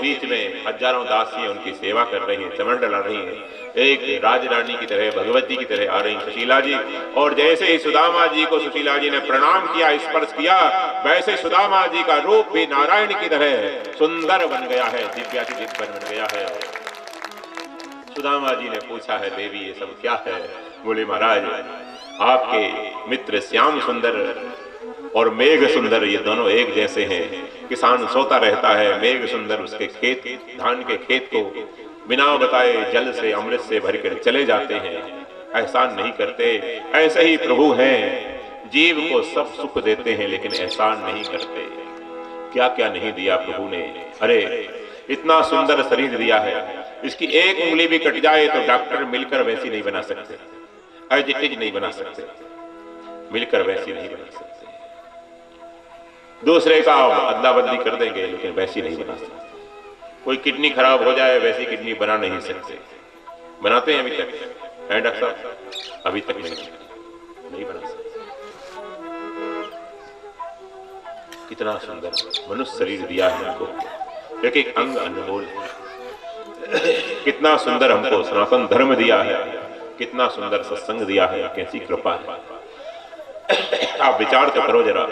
बीच में हजारों दासियां उनकी सेवा कर रही हैं, चमन डला रही हैं, एक राजरानी की तरह, भगवती की तरह आ रही सुशीला जी। और जैसे ही सुदामा जी को सुशीला जी ने प्रणाम किया, स्पर्श किया, वैसे सुदामा जी का रूप भी नारायण की तरह सुंदर बन गया है, दिव्यातिदिव्य बन गया है। सुदामा जी ने पूछा है, देवी ये सब क्या है? बोले महाराज आपके मित्र श्याम सुंदर और मेघ सुंदर ये दोनों एक जैसे हैं। किसान सोता रहता है, मेघ सुंदर उसके खेत, धान के खेत को बिना बताए जल से अमृत से भरकर चले जाते हैं, एहसान नहीं करते। ऐसे ही प्रभु हैं, जीव को सब सुख देते हैं लेकिन एहसान नहीं करते। क्या क्या नहीं दिया प्रभु ने। अरे इतना सुंदर शरीर दिया है, इसकी एक उंगली भी कट जाए तो डॉक्टर मिलकर वैसी नहीं बना सकते, एज इट इज नहीं बना सकते, मिलकर वैसी नहीं बना सकते। दूसरे का अदला बदली कर देंगे लेकिन वैसी नहीं बना सकते। कोई किडनी खराब हो जाए वैसी किडनी बना नहीं सकते। बनाते हैं अभी तक, है डॉक्टर साहब? अभी तक नहीं बना सकते। कितना सुंदर मनुष्य शरीर दिया है हमको, एक एक अंग अनमोल है। कितना सुंदर हमको सनातन धर्म दिया है, कितना सुंदर सत्संग दिया है, कैसी कृपा है। आप विचार तो करो जरा,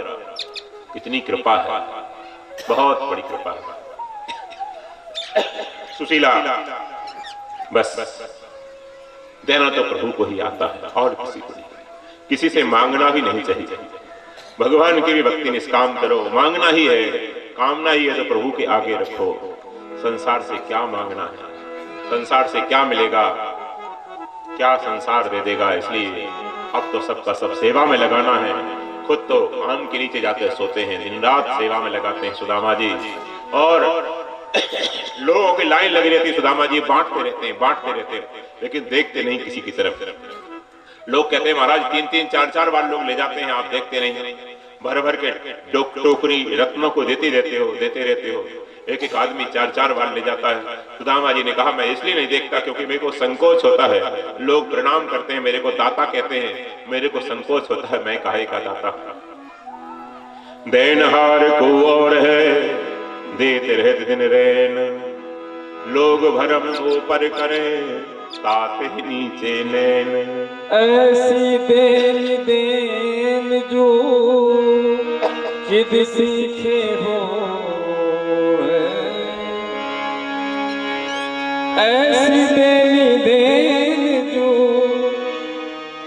कितनी कृपा है, बहुत बड़ी कृपा है। सुशीला बस देना तो प्रभु को ही आता है और किसी को नहीं, किसी से मांगना भी नहीं चाहिए। भगवान की भी भक्ति निष्काम करो, मांगना ही है, कामना ही है तो प्रभु के आगे रखो। संसार से क्या मांगना है, संसार से क्या मिलेगा, क्या संसार दे देगा। इसलिए अब तो सबका सब सेवा में लगाना है। खुद तो आम के नीचे जाते सोते हैं, दिन रात सेवा में लगाते हैं सुदामा जी, और लोगों की लाइन लगी रहती है, सुदामा जी बांटते रहते हैं, लेकिन देखते नहीं किसी की तरफ। लोग कहते हैं महाराज 3-3, 4-4 बार लोग ले जाते हैं, आप देखते नहीं, भर भर के टोकरी रत्नों को देते रहते हो। एक एक आदमी 4-4 बार ले जाता है। सुदामा जी ने कहा मैं इसलिए नहीं देखता क्योंकि मेरे को संकोच होता है। लोग प्रणाम करते हैं, मेरे को दाता कहते हैं, मेरे को संकोच होता है, मैं काहे का दाता। देनहार को और है देते रहते दिन रैन, लोग भरम ऊपर करें ताते ही नीचे नैन। ऐसी देन जो जिद सीखे हो, ऐसी देन जो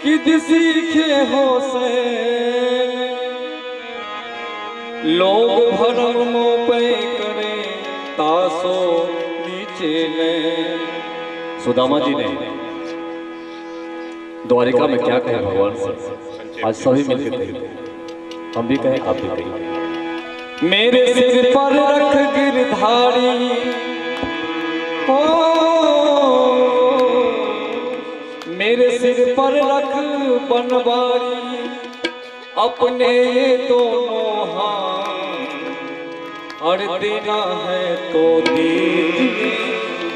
किद सीखे हो से, लोग भरमों पे करे तासो नीचे ने। सुदामा जी ने द्वारिका में क्या कहे भगवान से, आज सभी मिलकर कहें, हम भी कहें आप भी कहें। मेरे सिर पर रख गिरधारी हो, मेरे सिर पर रख बनवारी, अपने दोनों हाथ और देना है तो दीजिए,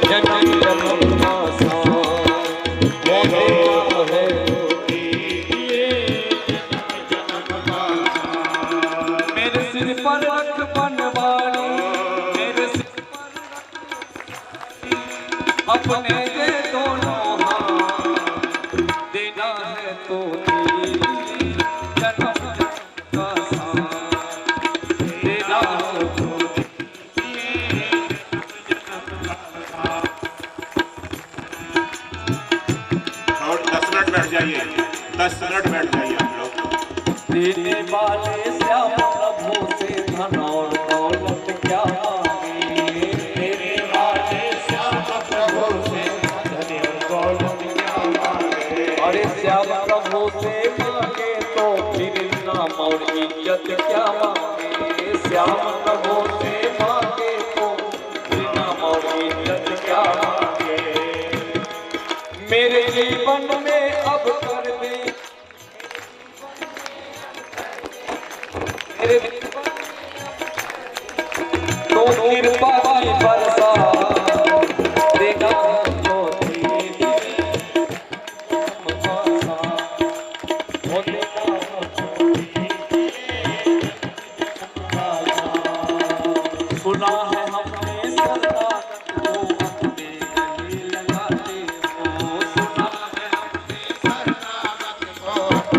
जन्म जन्म का साथ देना है तो दीजिए, जन्म का साथ। मेरे सिर पर रख बनवारी, मेरे सिर पर अपने ये दोनों हाथ, देना है तो दीजिए, जन्म का साथ देना है तो बैठ जाइए, 10 मिनट बैठ जाइए आप लोग। देने वाले श्याम प्रभु से धन और दौलत क्या मांगे, देने वाले श्याम प्रभु से धन और दौलत क्या मांगे। अरे श्याम प्रभु से मांगे तो फिर नाम और इज्जत क्या मांगे, श्याम प्रभु से मांगे तो फिर नाम और इज्जत क्या मांगे। मेरे जीवन में अब कर दे, मेरे तो कृपा की वर्षा देगा तो सुना है हमने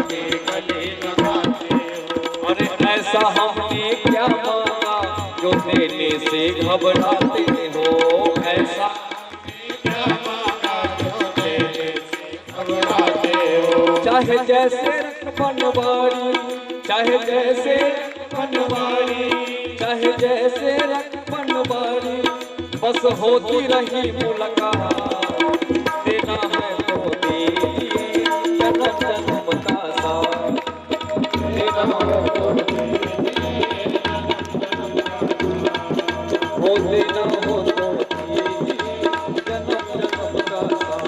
के गले लगाते हो। अरे ऐसा हमने क्या मांगा जो देने से घबराते हो, ऐसा क्या मांगा जो देने से घबराते हो। चाहे जैसे बनवारी, चाहे जैसे बनवारी, चाहे जैसे बनवारी, बस होती रही मुलाकात। देना है तो दीजिए जन्म जन्म का साथ, देना है तो दीजिए हो, देना हो तो दीजिए जन्म जन्म का साथ,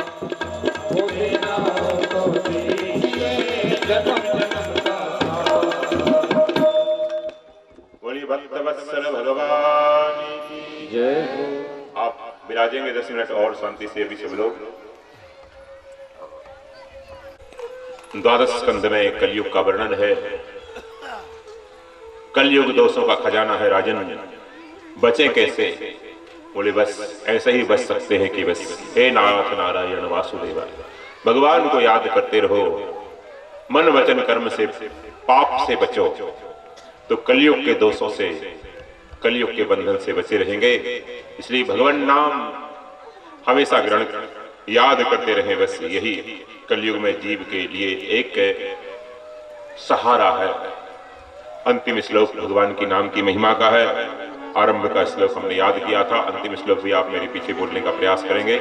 हो देना हो तो दीजिए जन्म जन्म का साथ। बोलिए भक्तवत्सल भगवान की जय हो। आप विराजेंगे 10 मिनट और शांति से अभी सब लोग। द्वादश स्कंद में कलयुग का वर्णन है। कलयुग दोषों का खजाना है राजन, बचे कैसे? बोले बस ऐसे ही बच सकते हैं कि बस हे नाथ नारायण वासुदेव, भगवान को याद करते रहो, मन वचन कर्म से पाप से बचो, तो कलयुग के दोषों से, कलयुग के बंधन से बचे रहेंगे। इसलिए भगवान नाम हमेशा ग्रहण याद करते रहें। बस यही कलयुग में जीव के लिए एक सहारा है। अंतिम श्लोक भगवान की नाम की महिमा का है। आरंभ का श्लोक हमने याद किया था, अंतिम श्लोक भी आप मेरे पीछे बोलने का प्रयास करेंगे।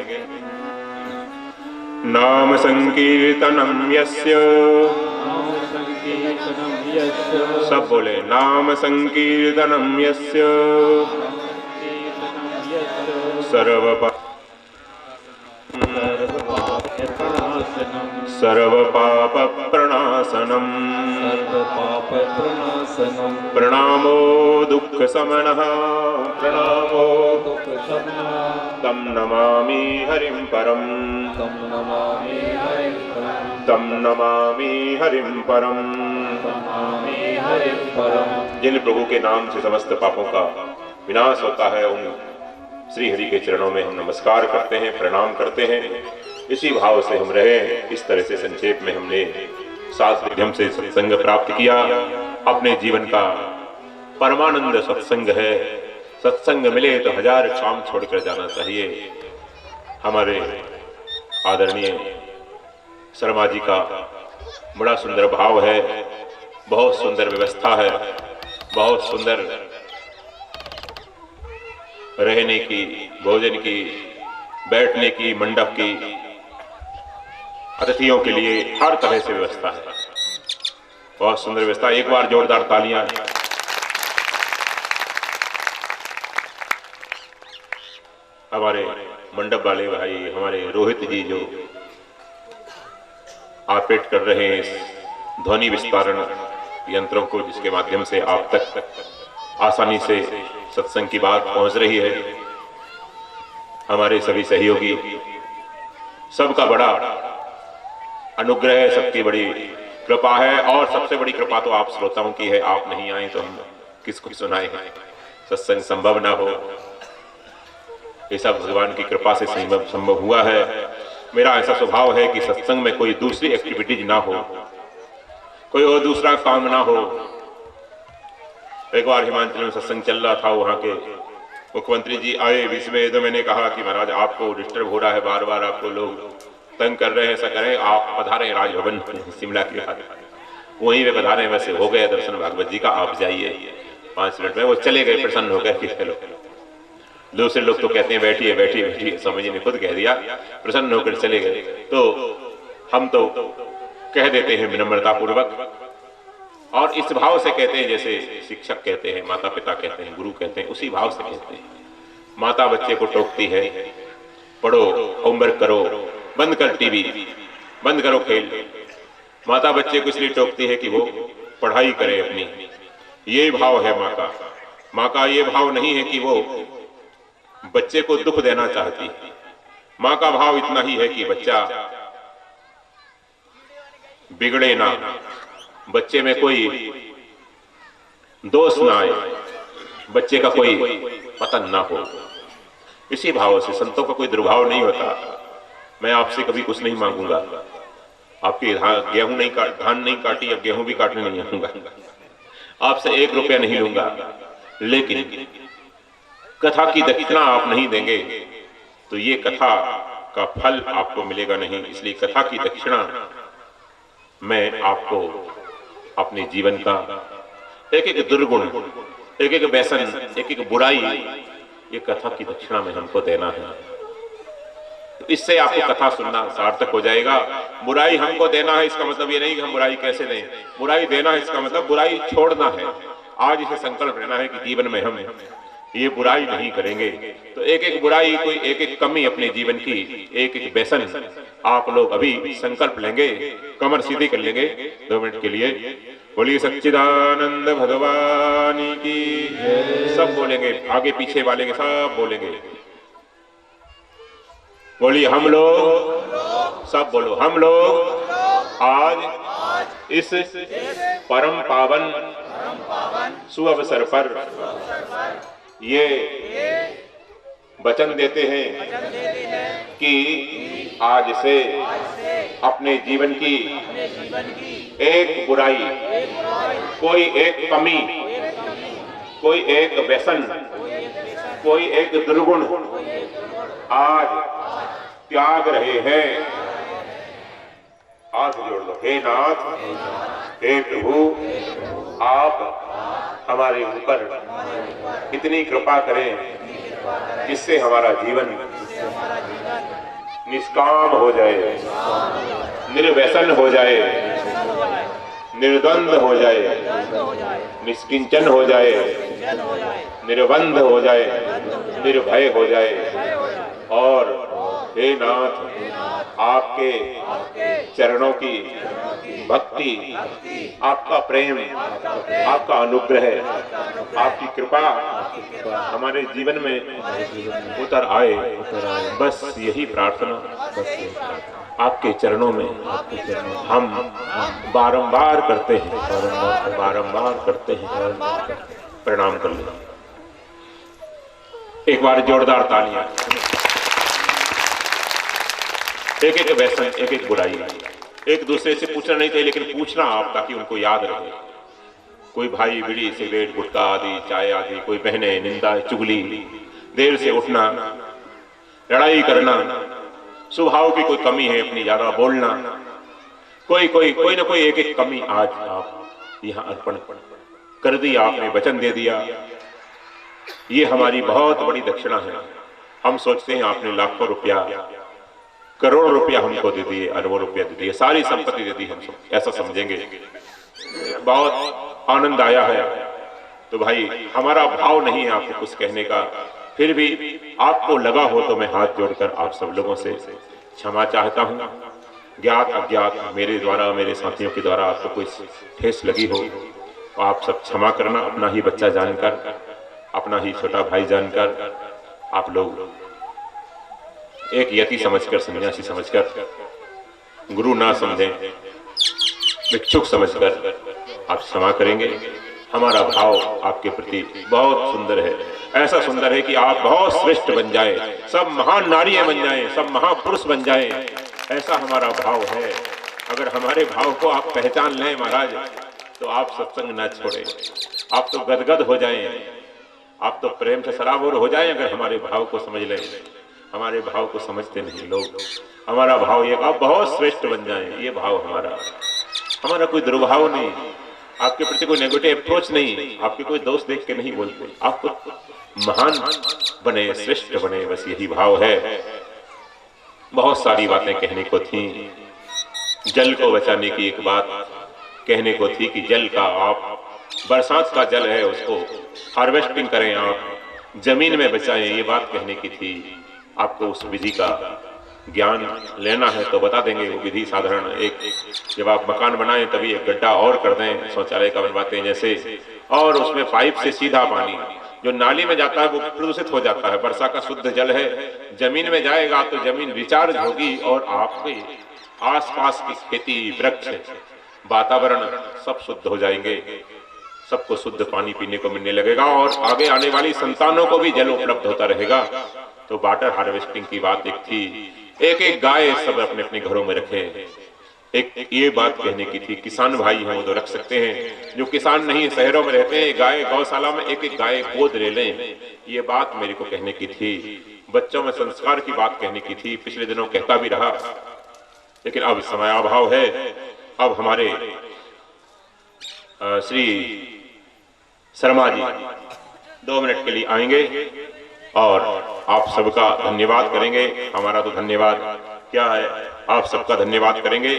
नाम संकीर्तनम यस्य, सब बोले नाम संकीर्तनम यस्य सर्व पाप प्रणाशनम, प्रणामो दुख समनः, प्रणामो दुख समनः, तम नमामि हरिं परम, तम नमामि हरिं परम, तम नमामि हरिं परम, नमामि हरिं परम। जिन प्रभु के नाम से समस्त पापों का विनाश होता है, उन श्री हरि के चरणों में हम नमस्कार करते हैं, प्रणाम करते हैं। इसी भाव से हम रहे। इस तरह से संक्षेप में हमने 7 माध्यम से सत्संग प्राप्त किया। अपने जीवन का परमानंद सत्संग है। सत्संग मिले तो 1000 काम छोड़कर जाना चाहिए। हमारे आदरणीय शर्मा जी का बड़ा सुंदर भाव है, बहुत सुंदर व्यवस्था है, बहुत सुंदर रहने की, भोजन की, बैठने की, मंडप की, अतिथियों के लिए हर तरह से व्यवस्था है। बहुत सुंदर व्यवस्था। एक बार जोरदार तालियां। हमारे मंडप वाले भाई, हमारे रोहित जी जो ऑपरेट कर रहे हैं इस ध्वनि विस्तारण यंत्रों को, जिसके माध्यम से आप तक आसानी से सत्संग की बात पहुंच रही है। हमारे सभी सहयोगी, सबका बड़ा अनुग्रह है, सबकी बड़ी कृपा है। और सबसे बड़ी कृपा तो आप श्रोताओं की है। आप नहीं आए तो हम किसको सुनाए, सत्संग संभव ना हो। ये सब भगवान की कृपा से संभव हुआ है। मेरा ऐसा स्वभाव है कि सत्संग में कोई दूसरी एक्टिविटीज ना हो, कोई और दूसरा काम ना हो। एक बार हिमाचल में सत्संग चल रहा था, वहां के मुख्यमंत्री जी आए बीच में, तो मैंने कहा कि महाराज आपको डिस्टर्ब हो रहा है, बार बार आपको लोग तंग कर रहे हैं, ऐसा करें आप पधारें राजभवन शिमला के बाद। वहीं वे पधारे, वैसे हो गए दर्शन भागवत जी का, आप जाइए 5 मिनट में। वो चले गए प्रसन्न हो गए कि चलो। दूसरे लोग तो कहते हैं बैठिए बैठिए बैठिए, स्वामी जी ने खुद कह दिया, प्रसन्न होकर चले गए। तो हम तो कह देते हैं विनम्रता पूर्वक, और इस भाव से कहते हैं जैसे शिक्षक कहते हैं, माता पिता कहते हैं, गुरु कहते हैं, उसी भाव से कहते हैं। माता बच्चे को टोकती है, पढ़ो, होमवर्क करो, बंद कर टीवी, बंद करो खेल। माता बच्चे को इसलिए टोकती है कि वो पढ़ाई करे अपनी। ये भाव है माँ का। माँ का ये भाव नहीं है कि वो बच्चे को दुख देना चाहती। माँ का भाव इतना ही है कि बच्चा बिगड़े ना, बच्चे में कोई दोष ना आए, बच्चे का कोई पतन ना हो। इसी भाव से संतों का कोई दुर्भाव नहीं होता। मैं आपसे कभी कुछ नहीं मांगूंगा, आपकी धान नहीं काटी, अब गेहूं भी काटने नहीं आऊंगा, आपसे 1 रुपया नहीं लूंगा, लेकिन कथा की दक्षिणा आप नहीं देंगे तो ये कथा का फल आपको मिलेगा नहीं। इसलिए कथा की दक्षिणा मैं आपको अपने जीवन का एक एक दुर्गुण, एक एक व्यसन, एक एक बुराई, ये कथा की दक्षिणा में हमको देना है। तो इससे आपको कथा सुनना सार्थक हो जाएगा। बुराई हमको देना है, इसका मतलब ये नहीं कि हम बुराई कैसे दें, बुराई देना है इसका मतलब बुराई छोड़ना है। आज इसे संकल्प लेना है कि जीवन में हम ये बुराई नहीं करेंगे। तो एक एक बुराई, कोई एक एक कमी अपने जीवन की, एक एक व्यसन आप लोग अभी संकल्प लेंगे, कमर सीधी कर लेंगे 2 मिनट के लिए। बोलिए सच्चिदानंद भगवान की, सब बोलेंगे, आगे पीछे वाले के सब बोलेंगे। बोलिए हम लोग, सब बोलो, हम लोग आज इस परम पावन सुअवसर पर ये वचन देते हैं कि आज से अपने जीवन की एक बुराई, कोई एक कमी, कोई एक व्यसन, कोई एक दुर्गुण आज त्याग रहे हैं। हाथ जोड़ लो। हे नाथ, हे प्रभु, आप हमारे ऊपर इतनी कृपा करें जिससे हमारा जीवन निष्काम हो जाए, निर्व्यसन हो जाए, निर्द्वंद हो जाए, निष्किंचन हो जाए, निर्बंध हो जाए, निर्भय हो जाए। और हे नाथ, आपके चरणों की भक्ति, आपका प्रेम, आपका अनुग्रह, आपकी कृपा हमारे जीवन में उतर आए। बस यही प्रार्थना आपके चरणों में हम बारंबार करते हैं, बारंबार करते हैं। प्रणाम कर लें एक बार, जोरदार तालियां। एक एक व्यसन, एक एक बुराई, एक दूसरे से पूछना नहीं चाहिए, लेकिन पूछना आप ताकि उनको याद रहे। कोई भाई बीड़ी सिगरेट गुटखा आदि, चाय आदि, कोई बहनें निंदा चुगली, देर से उठना, लड़ाई करना, स्वभाव की कोई कमी है अपनी, ज्यादा बोलना, कोई ना कोई एक एक कमी आज आप यहाँ अर्पण कर दिया, आपने वचन दे दिया। ये हमारी बहुत बड़ी दक्षिणा है। हम सोचते हैं आपने लाखों रुपया, करोड़ों रुपया हमको दे दिए, अरबों रुपया दे दिए, सारी संपत्ति दे दी, हम सब ऐसा समझेंगे। बहुत आनंद आया है। तो भाई हमारा भाव नहीं है आपको कुछ कहने का, फिर भी आपको लगा हो तो मैं हाथ जोड़कर आप सब लोगों से क्षमा चाहता हूँ। ज्ञात अज्ञात मेरे द्वारा, मेरे साथियों के द्वारा आपको कोई ठेस लगी हो तो आप सब क्षमा करना। अपना ही बच्चा जानकर, अपना ही छोटा भाई जानकर, आप लोग एक यति समझकर, सन्यासी समझकर, गुरु ना समझें, भिक्षुक समझकर आप क्षमा करेंगे। हमारा भाव आपके प्रति बहुत सुंदर है, ऐसा सुंदर है कि आप बहुत श्रेष्ठ बन जाए, सब महान नारियां बन जाएं, सब महापुरुष बन जाएं, ऐसा हमारा भाव है। अगर हमारे भाव को आप पहचान लें महाराज, तो आप सत्संग ना छोड़ें, आप तो गदगद हो जाएं, आप तो प्रेम से सराबोर हो जाएं अगर हमारे भाव को समझ लें। हमारे भाव को समझते नहीं लोग। हमारा भाव ये, आप बहुत श्रेष्ठ बन जाएं, ये भाव हमारा कोई दुर्भाव नहीं, आपके प्रति कोई नेगेटिव अप्रोच नहीं, आपके कोई दोष देख के नहीं बोलते, आपको महान बने, श्रेष्ठ बने, बस यही भाव है। बहुत सारी बातें कहने को थी। जल को बचाने की एक बात कहने को थी कि जल का, आप बरसात का जल है उसको हार्वेस्टिंग करें, आप जमीन में बचाएं, ये बात कहने की थी। आपको उस विधि का ज्ञान लेना है तो बता देंगे। वो विधि साधारण, एक जब आप मकान बनाएं तभी एक गड्ढा और कर दें, शौचालय का बनवाते हैं जैसे, और उसमें पाइप से सीधा पानी जो नाली में जाता है वो प्रदूषित हो जाता है। वर्षा का शुद्ध जल है, जमीन में जाएगा तो जमीन रिचार्ज होगी और आपके आसपास की खेती, वृक्ष, वातावरण सब शुद्ध हो जाएंगे, सबको शुद्ध पानी पीने को मिलने लगेगा और आगे आने वाली संतानों को भी जल उपलब्ध होता रहेगा। तो वाटर हार्वेस्टिंग की बात एक थी। एक एक गाय सब अपने अपने घरों में रखें, एक ये बात कहने की थी, किसान भाई हैं वो तो रख सकते हैं, जो किसान नहीं शहरों में रहते हैं गाय गौशाला में एक एक गाय गोद ले लें, ये बात मेरे को कहने की थी। बच्चों में संस्कार की बात कहने की थी, पिछले दिनों कहता भी रहा, लेकिन अब समय अभाव है। अब हमारे श्री शर्मा जी 2 मिनट के लिए आएंगे और आप सबका धन्यवाद करेंगे। हमारा तो धन्यवाद क्या है, आप सबका धन्यवाद करेंगे।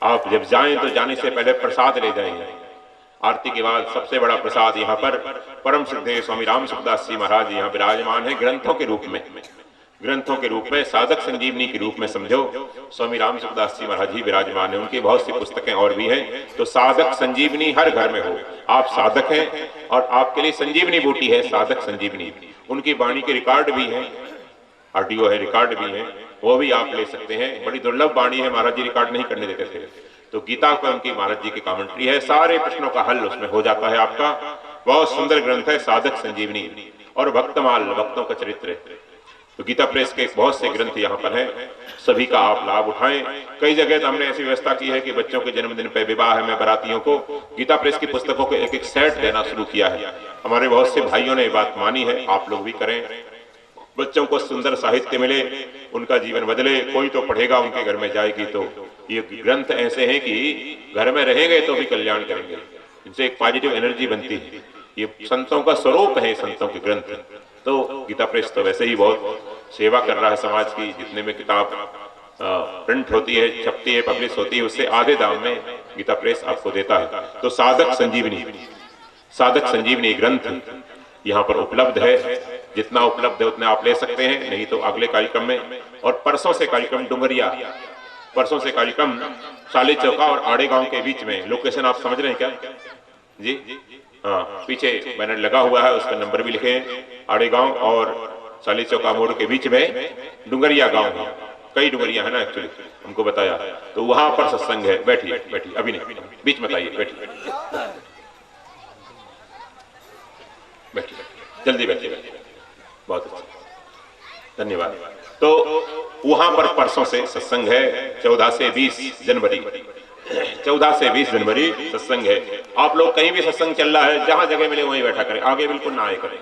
आप जब जाएं तो जाने से पहले प्रसाद ले जाएंगे। आरती के बाद सबसे बड़ा प्रसाद यहाँ पर परम श्रद्धेय स्वामी राम सुखदास जी महाराज यहाँ विराजमान है, ग्रंथों के रूप में, ग्रंथों के रूप में, साधक संजीवनी के रूप में समझो। स्वामी राम सुखदास जी महाराज ही विराजमान है, उनकी बहुत सी पुस्तकें और भी हैं। तो साधक संजीवनी हर घर में हो। आप साधक हैं और आपके लिए संजीवनी बूटी है, साधक संजीवनी। उनकी वाणी के रिकॉर्ड भी है, ऑडियो है, रिकॉर्ड भी है, वो भी आप ले सकते हैं। बड़ी दुर्लभ वाणी है, महाराज जी रिकॉर्ड नहीं करने देते थे। तो गीता को उनकी महाराज जी की कमेंट्री है, सारे प्रश्नों का हल उसमें हो जाता है आपका। बहुत सुंदर ग्रंथ है साधक संजीवनी। और भक्तमाल, भक्तों का चरित्र। तो गीता प्रेस के बहुत से ग्रंथ यहाँ पर हैं, सभी का आप लाभ उठाएं। कई जगह तो हमने ऐसी व्यवस्था की है कि बच्चों के जन्मदिन पे, विवाह में बारातियों को गीता प्रेस की पुस्तकों के एक एक सेट देना शुरू किया है। हमारे बहुत से भाइयों ने ये बात मानी है, आप लोग भी करें। बच्चों को सुंदर साहित्य मिले, उनका जीवन बदले, कोई तो पढ़ेगा, उनके घर में जाएगी। तो ये ग्रंथ ऐसे हैं कि घर में रहेंगे तो भी कल्याण करेंगे, इनसे एक पॉजिटिव एनर्जी बनती है। ये संतों का स्वरूप है, संतों के ग्रंथ। तो गीता प्रेस तो वैसे ही बहुत सेवा कर रहा है समाज की। जितने में किताब प्रिंट होती है, छपती है, पब्लिश होती है, उससे आधे दाम में गीता प्रेस आपको देता है। तो साधक संजीवनी, साधक संजीवनी ग्रंथ यहाँ पर उपलब्ध है। जितना उपलब्ध है उतना आप ले सकते हैं, नहीं तो अगले कार्यक्रम में। और परसों से कार्यक्रम डुंगरिया, परसों से कार्यक्रम साली चौका और आड़े गांव के बीच में। लोकेशन आप समझ रहे हैं क्या जी? हाँ, पीछे बैनर लगा हुआ है, उसका नंबर भी लिखे हैं। आड़े गांव और साली चौका मोड़ के बीच में डुंगरिया गांव है। कई डुंगरिया है ना एक्चुअली, हमको बताया। तो वहां पर सत्संग है। बैठिए बैठिए, अभी नहीं, बीच में बताइए, बैठिए बैठिए, जल्दी बैठिए बैठिए। बहुत अच्छा, धन्यवाद। तो वहां पर परसों से सत्संग है, 14 से 20 जनवरी, 14 से 20 जनवरी सत्संग है। आप लोग कहीं भी सत्संग चल रहा है, जहां जगह मिले वहीं बैठा करें, आगे बिल्कुल ना आए करें।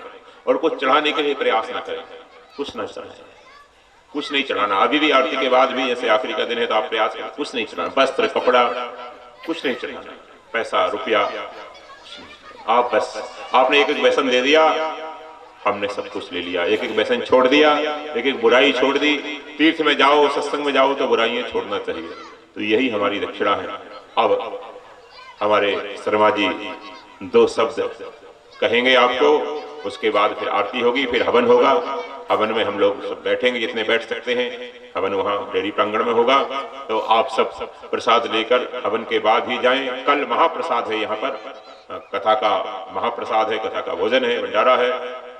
और कुछ चढ़ाने के लिए प्रयास ना करें, कुछ ना चढ़ाए, कुछ नहीं चढ़ाना। अभी भी आरती के बाद भी, जैसे आखिरी का दिन है, तो आप प्रयास करें, कुछ नहीं चढ़ाना। वस्त्र, कपड़ा, कुछ नहीं चढ़ाना, पैसा रुपया। आप बस, आपने एक एक व्यसन दे दिया, हमने सब कुछ ले लिया। एक एक व्यसन छोड़ दिया, एक एक बुराई छोड़ दी। तीर्थ में जाओ, सत्संग में जाओ तो बुराइयां छोड़ना चाहिए। तो यही हमारी दक्षिणा है। अब हमारे शर्मा जी 2 शब्द कहेंगे आपको, उसके बाद फिर आरती होगी, फिर हवन होगा। हवन में हम लोग सब बैठेंगे, जितने बैठ सकते हैं। हवन वहाँ डेयरी प्रांगण में होगा। तो आप सब प्रसाद लेकर हवन के बाद ही जाएं। कल महाप्रसाद है यहाँ पर, कथा का महाप्रसाद है, कथा का भोजन है, भंडारा है।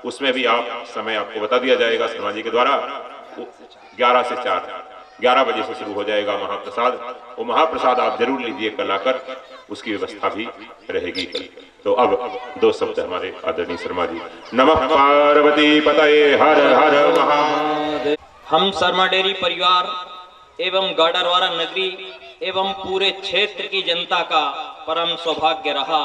उसमें भी आप समय आपको बता दिया जाएगा शर्मा जी के द्वारा। 11 से 4, 11 बजे से शुरू हो जाएगा महाप्रसाद। वो महाप्रसाद आप जरूर लीजिए कल आकर, उसकी व्यवस्था भी रहेगी कल। तो अब 2 शब्द हमारे आदरणीय शर्मा जी। नमः पार्वती पतये हर हर महादेव। हम शर्मा डेयरी परिवार एवं गाडरवारा नगरी एवं पूरे क्षेत्र की जनता का परम सौभाग्य रहा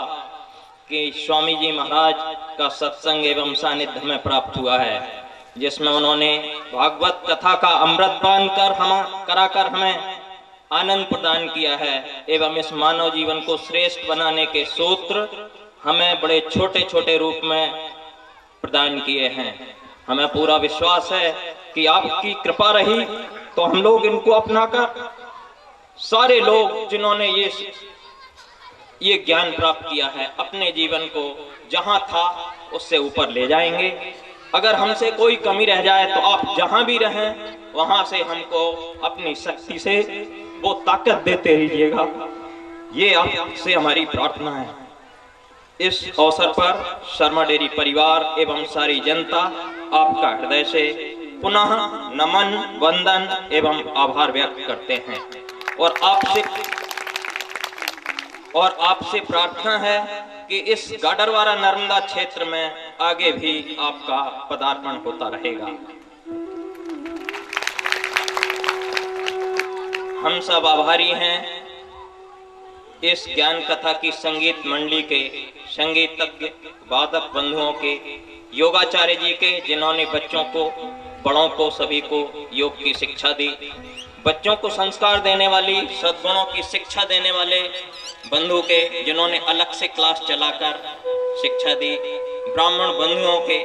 कि स्वामी जी महाराज का सत्संग एवं सानिध्य में प्राप्त हुआ है, जिसमें उन्होंने भागवत कथा का अमृतपान कराकर हमें आनंद प्रदान किया है एवं इस मानव जीवन को श्रेष्ठ बनाने के सूत्र हमें बड़े छोटे छोटे रूप में प्रदान किए हैं। हमें पूरा विश्वास है कि आपकी कृपा रही तो हम लोग इनको अपनाकर सारे लोग जिन्होंने ये ज्ञान प्राप्त किया है अपने जीवन को जहां था उससे ऊपर ले जाएंगे। अगर हमसे कोई कमी रह जाए तो आप जहां भी रहें वहां से हमको अपनी शक्ति से वो ताकत देते रहिएगा, ये आपसे हमारी प्रार्थना है। इस अवसर पर शर्मा डेयरी परिवार एवं सारी जनता आपका हृदय से पुनः नमन, वंदन एवं आभार व्यक्त करते हैं और आपसे प्रार्थना है कि इस गाडरवारा नर्मदा क्षेत्र में आगे भी आपका पदार्पण होता रहेगा। हम सब आभारी हैं इस ज्ञान कथा की संगीत मंडली के संगीतज्ञ वादक बंधुओं के, योगाचार्य जी के, जिन्होंने बच्चों को, बड़ों को, सभी को योग की शिक्षा दी, बच्चों को संस्कार देने वाली, सद्गुणों की शिक्षा देने वाले बंधु के, जिन्होंने अलग से क्लास चलाकर शिक्षा दी, ब्राह्मण बंधुओं के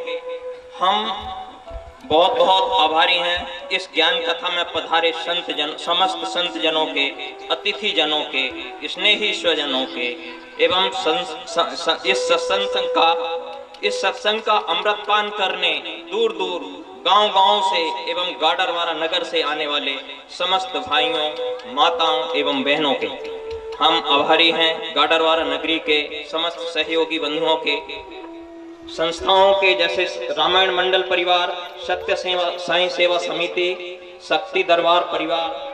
हम बहुत बहुत आभारी हैं। इस ज्ञान कथा में पधारे संत जन, समस्त संत जनों के, अतिथि जनों के, स्नेही स्वजनों के एवं इस सत्संग का अमृतपान करने दूर दूर गांव-गांव से एवं गाडरवारा नगर से आने वाले समस्त भाइयों, माताओं एवं बहनों के हम आभारी हैं। गाडरवारा नगरी के समस्त सहयोगी बंधुओं के, संस्थाओं के जैसे रामायण मंडल परिवार, सत्य सेवा साईं सेवा समिति, शक्ति दरबार परिवार,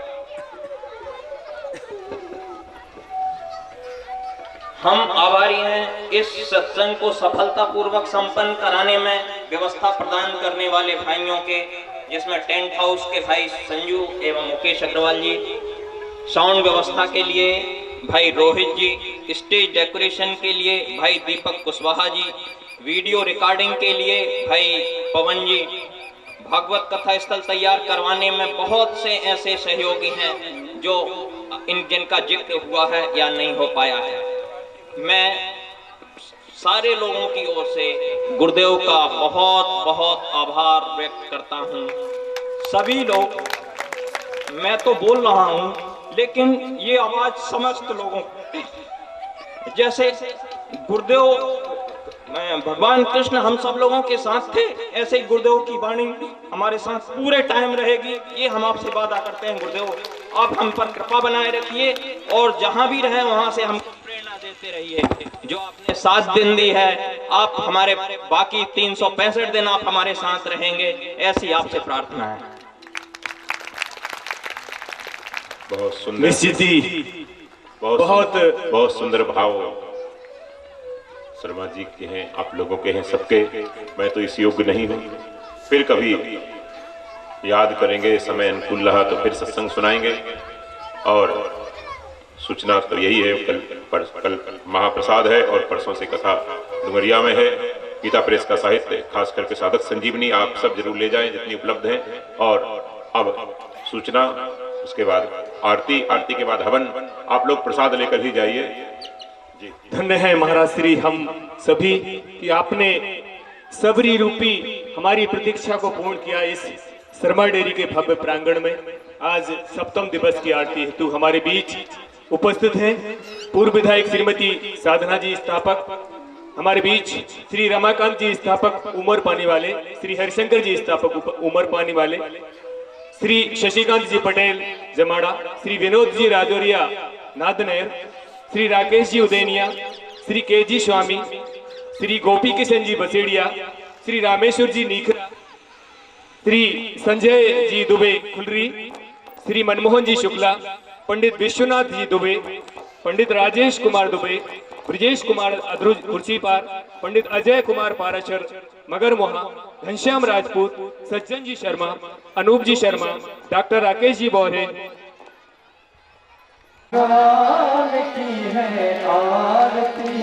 हम आभारी हैं। इस सत्संग को सफलतापूर्वक संपन्न कराने में व्यवस्था प्रदान करने वाले भाइयों के, जिसमें टेंट हाउस के भाई संजू एवं मुकेश अग्रवाल जी, साउंड व्यवस्था के लिए भाई रोहित जी, स्टेज डेकोरेशन के लिए भाई दीपक कुशवाहा जी, वीडियो रिकॉर्डिंग के लिए भाई पवन जी, भागवत कथा स्थल तैयार करवाने में बहुत से ऐसे सहयोगी हैं जो जिनका जिक्र हुआ है या नहीं हो पाया है। मैं सारे लोगों की ओर से गुरुदेव का बहुत बहुत आभार व्यक्त करता हूँ। सभी लोग, मैं तो बोल रहा हूँ लेकिन ये आवाज समस्त लोगों की, जैसे गुरुदेव भगवान कृष्ण हम सब लोगों के साथ थे, ऐसे ही गुरुदेव की वाणी हमारे साथ पूरे टाइम रहेगी। ये हम आपसे वादा करते हैं गुरुदेव, आप हम पर कृपा बनाए रखिए और जहां भी रहे वहां से हमको प्रेरणा देते रहिए। जो आपने 7 दिन दी है, आप हमारे बाकी 365 दिन आप हमारे साथ रहेंगे, ऐसी आपसे प्रार्थना है। बहुत सुंदर, निश्चित ही बहुत सुंदर भाव शर्मा जी के हैं, आप लोगों के हैं, सबके। मैं तो इस योग्य नहीं हूं, फिर कभी याद करेंगे, समय अनुकूल रहा तो फिर सत्संग सुनाएंगे। और सूचना तो यही है, कल महाप्रसाद है और परसों से कथा डुमरिया में है। गीता प्रेस का साहित्य, खास करके साधक संजीवनी, आप सब जरूर ले जाएं जितनी उपलब्ध है। और अब सूचना, उसके बाद आरती, आरती के बाद हवन, आप लोग प्रसाद लेकर ही जाइए। धन्य है महाराज श्री हम सभी कि आपने सबरी रूपी हमारी प्रतीक्षा को पूर्ण किया। इस शर्मा डेयरी के भव्य प्रांगण में आज सप्तम दिवस की आरती हेतु हमारे बीच उपस्थित हैं पूर्व विधायक श्रीमती साधना जी स्थापक, हमारे बीच श्री रमाकांत जी स्थापक उमर पानी वाले, श्री हरिशंकर जी स्थापक उमर पानी वाले, श्री शशिकांत जी पटेल जमाड़ा, श्री विनोद जी राजौरिया नादनेर, श्री राकेश जी उदेनिया, श्री के जी स्वामी, श्री गोपी किशन जी बसेड़िया, श्री रामेश्वर जी नीखरा, श्री संजय जी दुबे खुलरी, श्री मनमोहन जी शुक्ला, पंडित विश्वनाथ जी दुबे, पंडित राजेश कुमार दुबे, ब्रजेश कुमार अद्रुज कुर्सीपार, पंडित अजय कुमार पाराशर मगरमोहा, घनश्याम राजपूत, सज्जन जी शर्मा, अनूप जी शर्मा, डॉक्टर राकेश जी बौरे। भगवान की है आरती,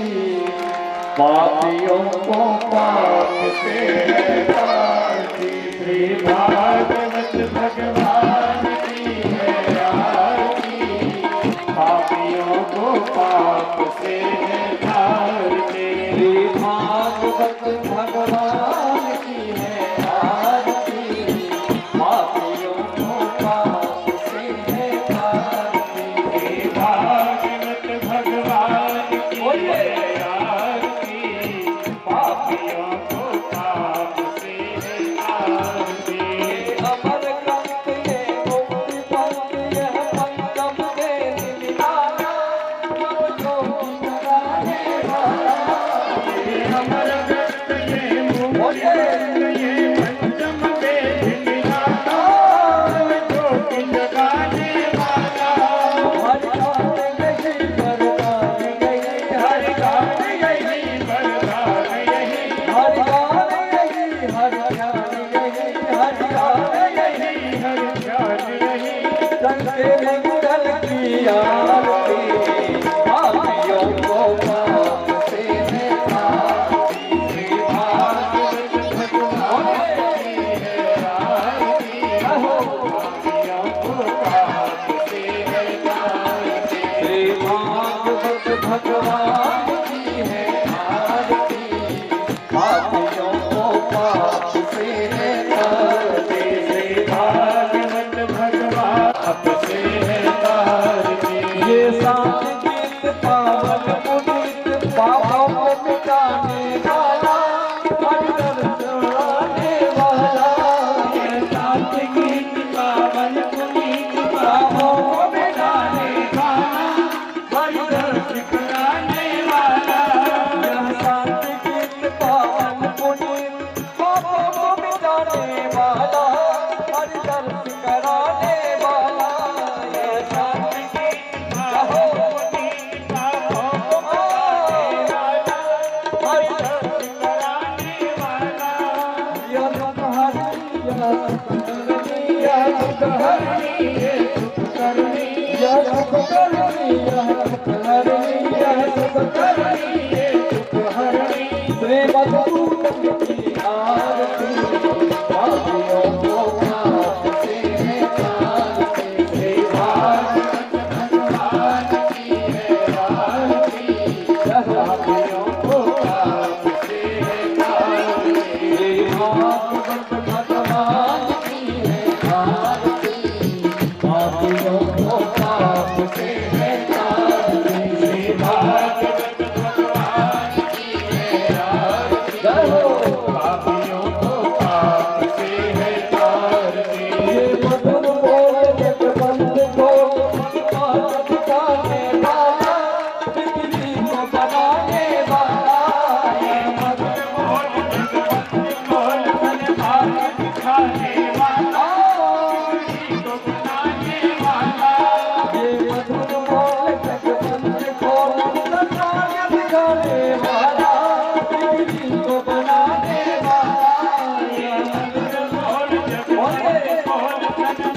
पापियों को पाप से है तारती। श्री भागवत भगवान की है आरती, पापियों को पाप से है तारती। श्री भागवत भगवान की है आरती, पापियों को पाप से है तारती। भागवत भगवान की है आरती, पापियों को पाप से है तारती। अमर ग्रंथ ये मुक्ति पंथ यह पंचम के निराला, जो लगाने वाला। अमर ग्रंथ ये मुक्ति पंथ ये पंचम के निराला, जो लगाने वाला। हर काम भगवान की है आरती, पापियों को पाप से है तारती, श्री भागवत भगवान से है तारती। ये सात गीत पावन पुनीत पापों को मिटाने वाला, हरि दर्शन आने वाला। ये सात गीत पावन पुनीत पापों को मिटाने वाला, हरि दर्शन कराने वाला। यह सात गीत पावन पुनीत पापों को मिटाने वाला, हरि दर्शन कराने वाला। यह सात गीत पावन पुनीत पापों को मिटाने वाला, हरि दर्शन कराने वाला। यह दुख हरनी, यह दुख हरनी, यह दुख करनी, यह दुख करनी, यह दुख हरनी, यह दुख करनी, यह दुख हरनी। श्री मधुसूदन की आरती, पापियों को पाप से है तारती, श्री भागवत भगवान की है आरती, पापियों को पाप से है तारती, श्री भागवत भगवान की है आरती, पापियों को पाप से है तारती, श्री भागवत भगवान की है आरती, पापियों को पाप से है तारती। ये मधुर बोल जगबंद को मार्ग दिखाने वाला, बिजली को बनाने वाला। ये मधुर बोल जगबंद को मार्ग दिखाने वाला, बिजली को बनाने वाला। ये मधुर बोल जगबंद को मार्ग दिखाने वाला, बिजली को बनाने वाला। ये मधुर बोल जगबंद को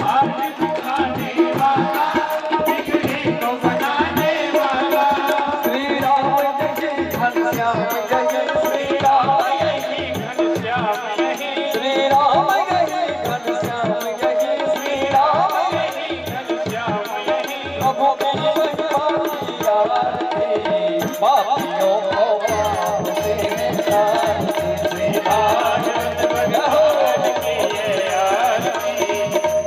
मार्ग दिखाने वाला, बिजली को बनाने वाला। श्री राम जय घनश्याम जय, श्री राम जय घनश्याम जय, श्री राम जय घनश्याम जय, श्री राम जय घनश्याम जय। प्रभु की महिमा आरती, पापियों को पाप से है तारती, श्री भागवत भगवान की है आरती,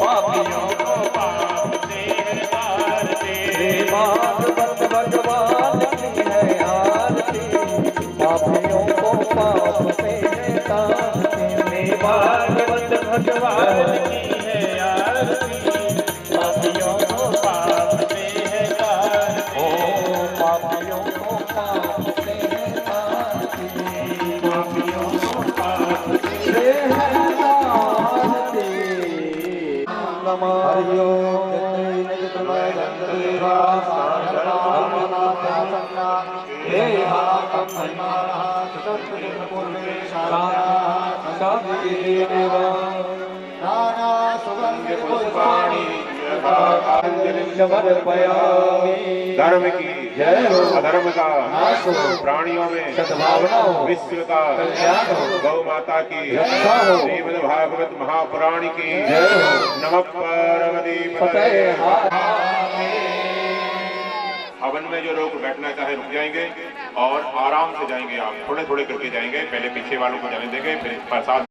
पापियों को पाप से है तारती, श्री भागवत भगवान की है आरती, पापियों को पाप से है तारती, श्री भागवत भगवान की है आरती, पापियों को पाप से है तारती। ओ पापियों को पाप से है तारती, पापियों को पाप से है तारती। नमः हरि ओम जय जय देवा साधना हे हाकम हरिमाना सतत पूर्वे शांति देवा नाना सुगंध पुष्पाणि समर्पयामि। धर्म की जय हो, अधर्म का नाश हो, प्राणियों में सद्भावना हो, विश्व का कल्याण हो, गौ माता की रक्षा हो। श्रीमद् भागवत महापुराण की जय हो। नमः पार्वती पतये। हवन में जो लोग बैठना चाहे रुक जाएंगे और आराम से जाएंगे। आप थोड़े थोड़े करके जाएंगे, पहले पीछे वालों को जाने देंगे, फिर प्रसाद